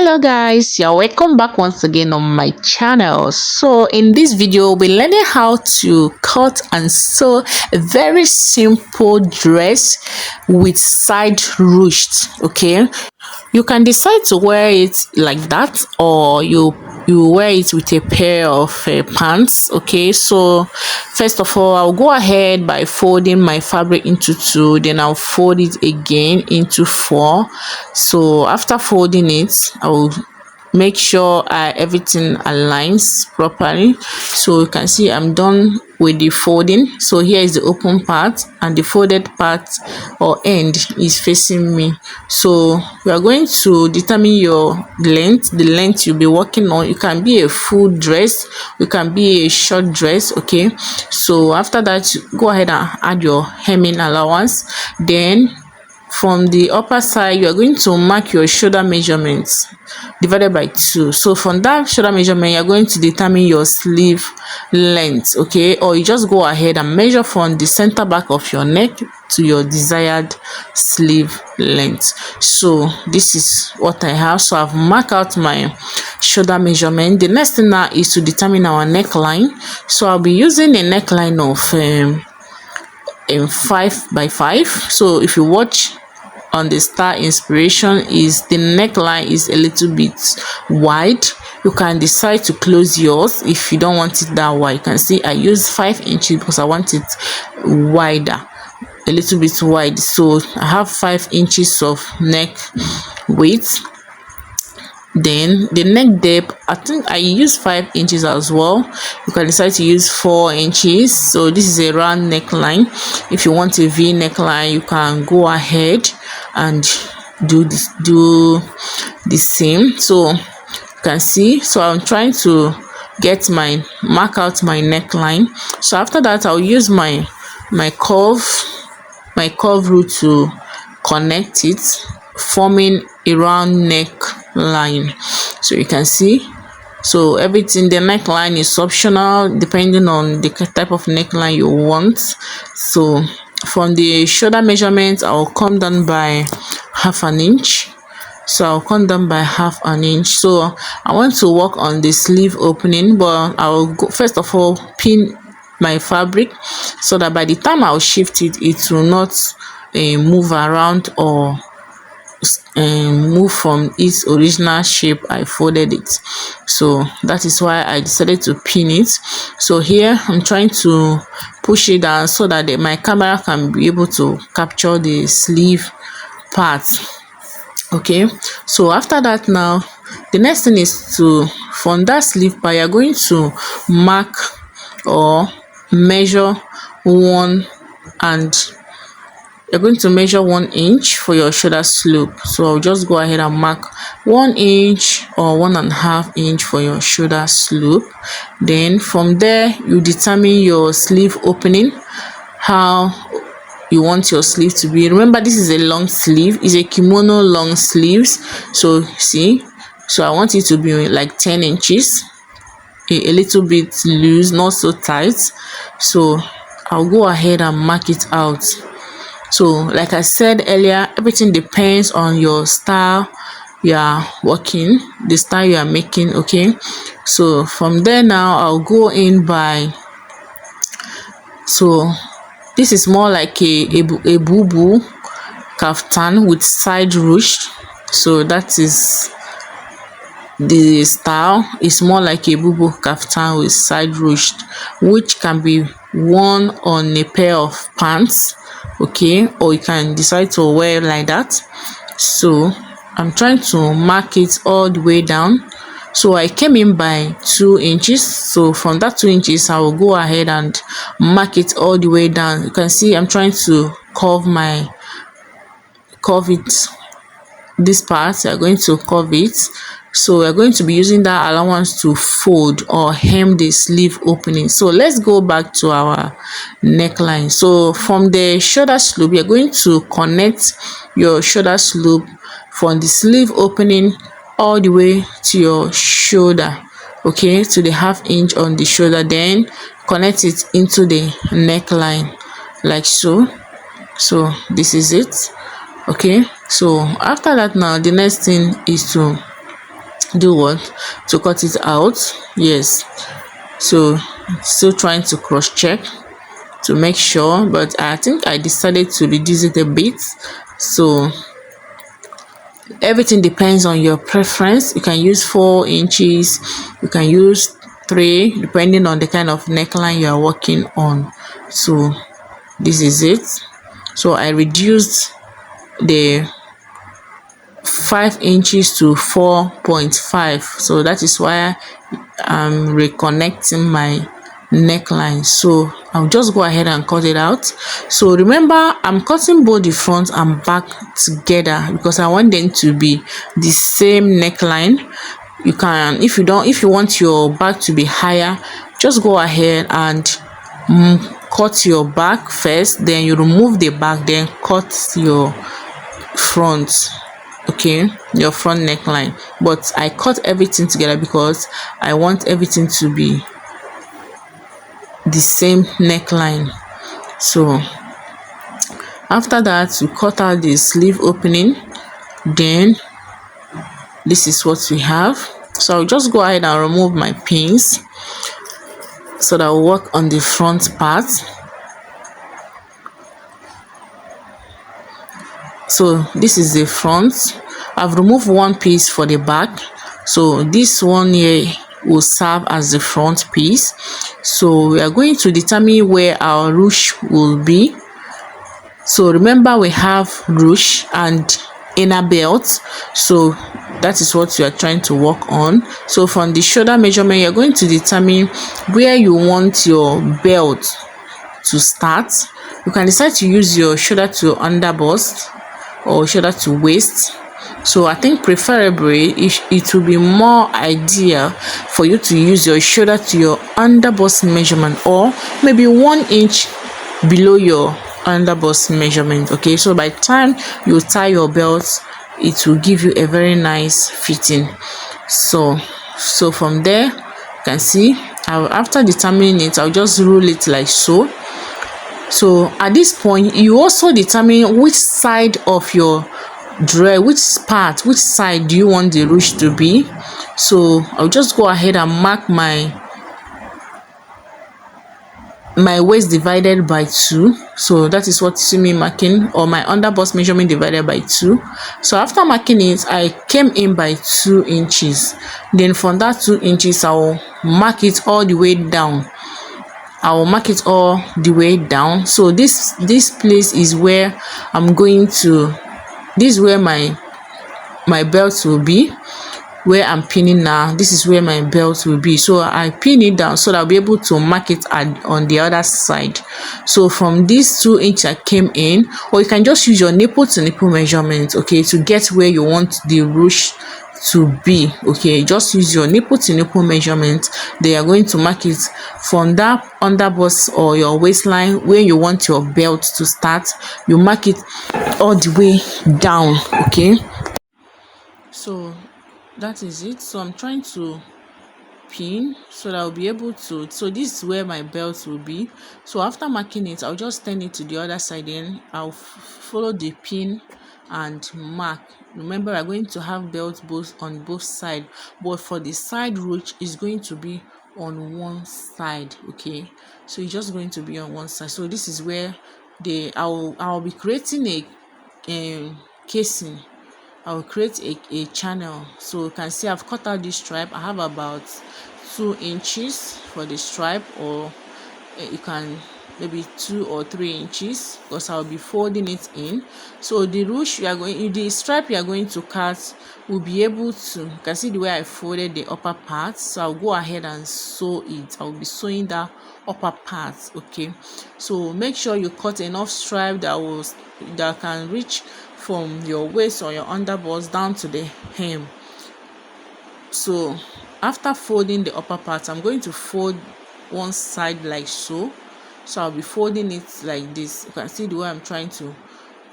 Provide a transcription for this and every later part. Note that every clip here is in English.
Hello guys, you're welcome back once again on my channel. So in this video we'll be learning how to cut and sew a very simple dress with side ruched. Okay, you can decide to wear it like that, or you wear it with a pair of pants. Okay, so first of all, I'll go ahead by folding my fabric into two, then I'll fold it again into four. So after folding it, I will make sure everything aligns properly. So you can see I'm done with the folding. So here is the open part, and the folded part or end is facing me. So we are going to determine your length, the length you'll be working on. It can be a full dress, it can be a short dress. Okay, so after that, go ahead and add your hemming allowance. Then from the upper side, you are going to mark your shoulder measurements divided by 2. So from that shoulder measurement, you are going to determine your sleeve length. Okay, or you just go ahead and measure from the center back of your neck to your desired sleeve length. So this is what I have. So I've marked out my shoulder measurement. The next thing now is to determine our neckline. So I'll be using a neckline of 5 by 5. So if you watch on the star inspiration, is the neckline is a little bit wide. You can decide to close yours if you don't want it that wide. You can see I use 5 inches because I want it wider, a little bit wide. So I have 5 inches of neck width. Then the neck depth, I think I use 5 inches as well. You can decide to use 4 inches. So this is a round neckline. If you want a V neckline, you can go ahead and do the same. So you can see, so I'm trying to mark out my neckline. So after that, I'll use my curve rule to connect it, forming a round neck line. So you can see, so everything, the neckline is optional depending on the type of neckline you want. So from the shoulder measurement, I'll come down by half an inch. So I'll come down by half an inch. So I want to work on the sleeve opening, but I'll go first of all pin my fabric so that by the time I'll shift it, it will not move around or move from its original shape I folded it. So that is why I decided to pin it. So here I'm trying to push it down so that my camera can be able to capture the sleeve part. Okay, so after that, now the next thing is to, from that sleeve part, you're going to mark or measure you're going to measure 1 inch for your shoulder slope. So I'll just go ahead and mark 1 inch or 1.5 inch for your shoulder slope. Then from there, you determine your sleeve opening, how you want your sleeve to be. Remember, this is a long sleeve, it's a kimono long sleeves. So see, so I want it to be like 10 inches, a little bit loose, not so tight. So I'll go ahead and mark it out. So like I said earlier, everything depends on your style you are working, the style you are making. Okay, so from there now I'll go in by, so this is more like a bubu kaftan with side ruche. So that is the style. Is more like a bubu kaftan with side ruche, which can be worn on a pair of pants. Okay, or you can decide to wear like that. So I'm trying to mark it all the way down. So I came in by 2 inches. So from that 2 inches, I will go ahead and mark it all the way down. You can see I'm trying to curve it, this part. I'm going to curve it. So we're going to be using that allowance to fold or hem the sleeve opening. So let's go back to our neckline. So from the shoulder slope, you're going to connect your shoulder slope from the sleeve opening all the way to your shoulder. Okay, to the half inch on the shoulder, then connect it into the neckline like so. So this is it. Okay, so after that, now the next thing is to do what to cut it out. Yes, so still trying to cross check to make sure, but I think I decided to reduce it a bit. So everything depends on your preference. You can use 4 inches, you can use 3, depending on the kind of neckline you are working on. So this is it. So I reduced the 5 inches to 4.5, so that is why I'm reconnecting my neckline. So I'll just go ahead and cut it out. So remember, I'm cutting both the front and back together because I want them to be the same neckline. You can, if you want your back to be higher, just go ahead and cut your back first, then you remove the back, then cut your front, okay, your front neckline. But I cut everything together because I want everything to be the same neckline. So after that, we cut out the sleeve opening, then this is what we have. So I'll just go ahead and remove my pins so that I'll work on the front part. So this is the front. I've removed one piece for the back, so this one here will serve as the front piece. So we are going to determine where our ruche will be. So remember, we have ruche and inner belt, so that is what you are trying to work on. So from the shoulder measurement, you're going to determine where you want your belt to start. You can decide to use your shoulder to under bust or shoulder to waist. So I think preferably it will be more ideal for you to use your shoulder to your under bust measurement, or maybe 1 inch below your under bust measurement. Okay, so by the time you tie your belt, it will give you a very nice fitting. So from there, you can see after determining it, I'll just roll it like so. So at this point, you also determine which side of your drape, which side do you want the ruche to be. So I'll just go ahead and mark my waist divided by 2. So that is what you see me marking, or my under bust measurement divided by 2. So after marking it, I came in by 2 inches. Then from that 2 inches, I'll mark it all the way down. So this place is where I'm going to, this is where my belt will be, where I'm pinning now. This is where my belt will be. So I pin it down so that I'll be able to mark it on the other side. So from this 2 inch I came in, or you can just use your nipple to nipple measurement, okay, to get where you want the ruche to be. Okay, just use your nipple to nipple measurement. They are going to mark it from that under bust or your waistline where you want your belt to start. You mark it all the way down. Okay, so that is it. So I'm trying to pin so that I'll be able to, so this is where my belt will be. So after marking it, I'll just turn it to the other side, then I'll follow the pin and mark. Remember, we're going to have belts on both sides, but for the side ruche is going to be on one side. Okay, so it's just going to be on one side. So this is where I'll be creating a casing. I'll create a channel. So you can see I've cut out this stripe. I have about 2 inches for the stripe, or you can maybe 2 or 3 inches, because I'll be folding it in. So the ruche the stripe you are going to cut will be able to, you can see the way I folded the upper part. So I'll go ahead and sew it. I'll be sewing that upper part. Okay, so make sure you cut enough stripe that can reach from your waist or your under bust down to the hem. So after folding the upper part, I'm going to fold one side like so. So I'll be folding it like this. You can see the way I'm trying to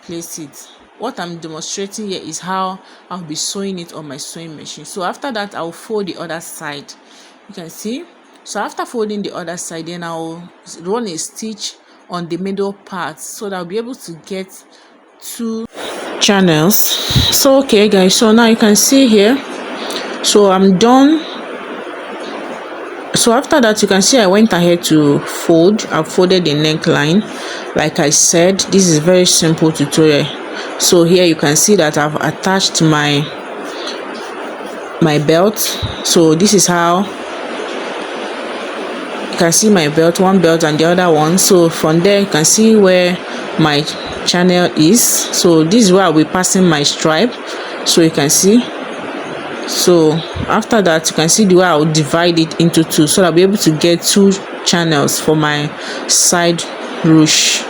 place it. What I'm demonstrating here is how I'll be sewing it on my sewing machine. So after that, I'll fold the other side. You can see. So after folding the other side, then I'll run a stitch on the middle part so that I'll be able to get 2 channels. So okay guys, so now you can see here So I'm done. So after that, you can see I went ahead to fold. I folded the neckline. Like I said, this is very simple tutorial. So here you can see that I've attached my belt. So this is how you can see my belt, one belt and the other one. So from there you can see where my channel is. So this is where I'll be passing my stripe. So you can see. So after that, you can see the way I'll divide it into two, so I'll be able to get two channels for my side ruche.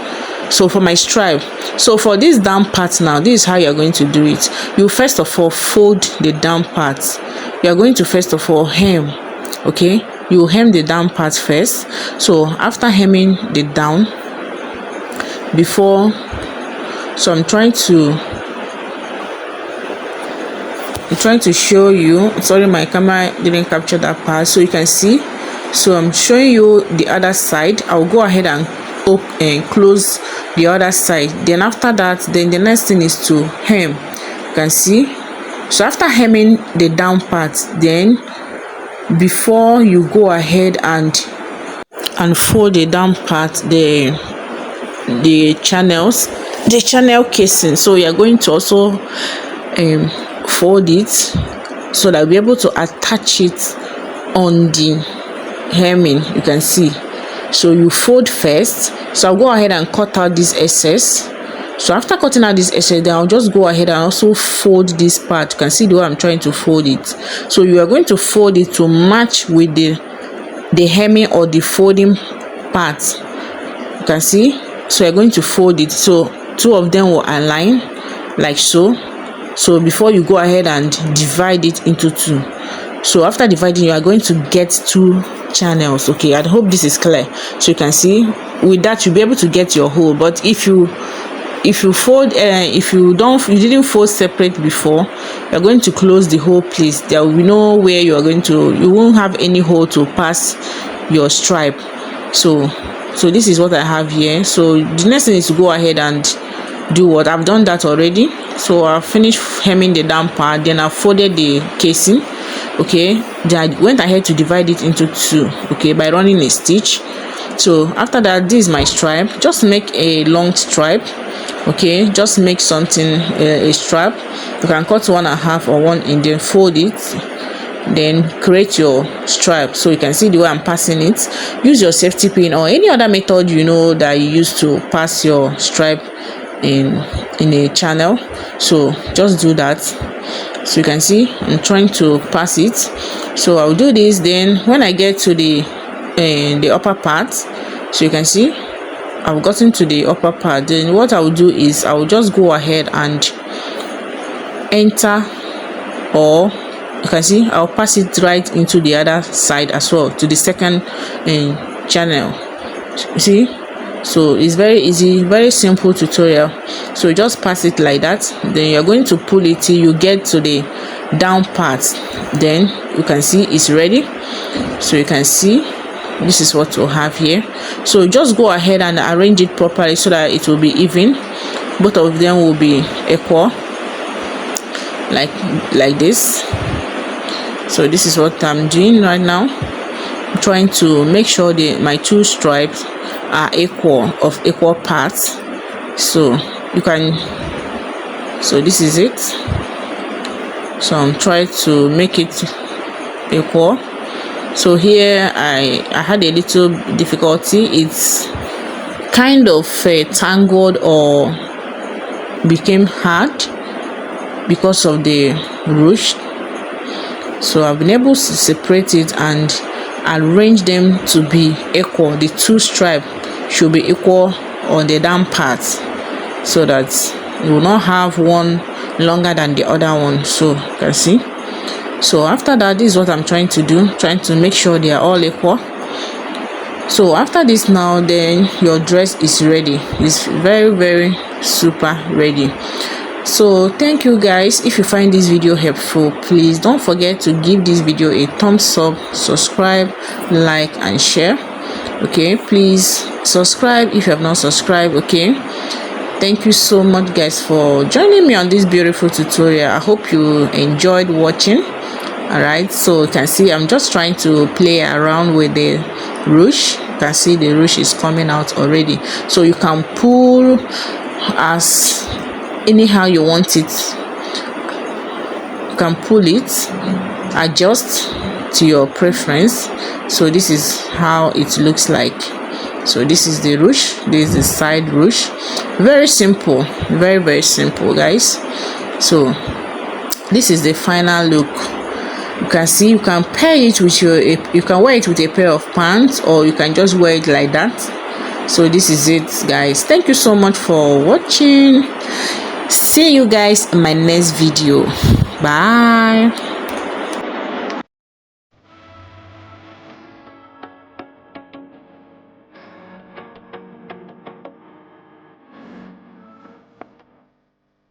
So for my stripe, so for this down part now, this is how you're going to do it. You first of all fold the down part. You're going to first of all hem. Okay, you hem the down part first. So after hemming the down, so I'm trying to show you. Sorry, my camera didn't capture that part, so you can see. So I'm showing you the other side. I'll go ahead and open and close the other side. Then after that, then the next thing is to hem. You can see. So after hemming the down part, then before you go ahead and fold the down part, the channel casing, so you're going to also fold it so that I'll be able to attach it on the hemming. You can see. So you fold first. So I'll go ahead and cut out this excess. So after cutting out this excess, then I'll just go ahead and also fold this part. You can see the way I'm trying to fold it. So you are going to fold it to match with the hemming or the folding part. You can see. So you're going to fold it so two of them will align like so. So before you go ahead and divide it into two, so after dividing, you are going to get two channels. Okay, I hope this is clear. So you can see with that you'll be able to get your hole. But if you fold, if you didn't fold separate before, you're going to close the whole place. There will be no where you won't have any hole to pass your stripe. So this is what I have here. So the next thing is to go ahead and do what I've done that already. So I finished hemming the down part, then I folded the casing. Okay, then I went ahead to divide it into two, okay, by running a stitch. So after that, this is my stripe. Just make a long stripe. Okay, just make something a strap. You can cut 1.5 or 1 and then fold it, then create your stripe. So you can see the way I'm passing it. Use your safety pin or any other method that you use to pass your stripe in a channel. So just do that. So you can see I'm trying to pass it. So I'll do this. Then when I get to the upper part, so you can see I've gotten to the upper part. Then what I will do is I will just go ahead and enter, or you can see I'll pass it right into the other side as well, to the second channel. You see. So it's very easy, very simple tutorial. So just pass it like that. Then you're going to pull it till you get to the down part. Then you can see it's ready. So you can see this is what we'll have here. So just go ahead and arrange it properly so that it will be even. Both of them will be equal, like this. So this is what I'm doing right now. I'm trying to make sure my two stripes are equal parts. So you can, so this is it. So I'm trying to make it equal. So here I had a little difficulty. It's kind of tangled or became hard because of the ruche. So I've been able to separate it and arrange them to be equal. The two stripes should be equal on the down part, so that you will not have one longer than the other one. So you can see. So after that, this is what I'm trying to do, trying to make sure they are all equal. So after this now, then your dress is ready. It's very, very super ready. So thank you guys. If you find this video helpful, please don't forget to give this video a thumbs up, subscribe, like and share. Okay, please subscribe if you have not subscribed. Okay, thank you so much guys for joining me on this beautiful tutorial. I hope you enjoyed watching, All right, so you can see I'm just trying to play around with the ruche. You can see the ruche is coming out already, so you can pull as anyhow you want it. You can pull it, adjust to your preference. So this is how it looks like. So this is the ruche, this is the side ruche. Very simple, very simple, guys. So this is the final look. You can see you can pair it with you can wear it with a pair of pants, or you can just wear it like that. So this is it, guys. Thank you so much for watching. See you guys in my next video. Bye.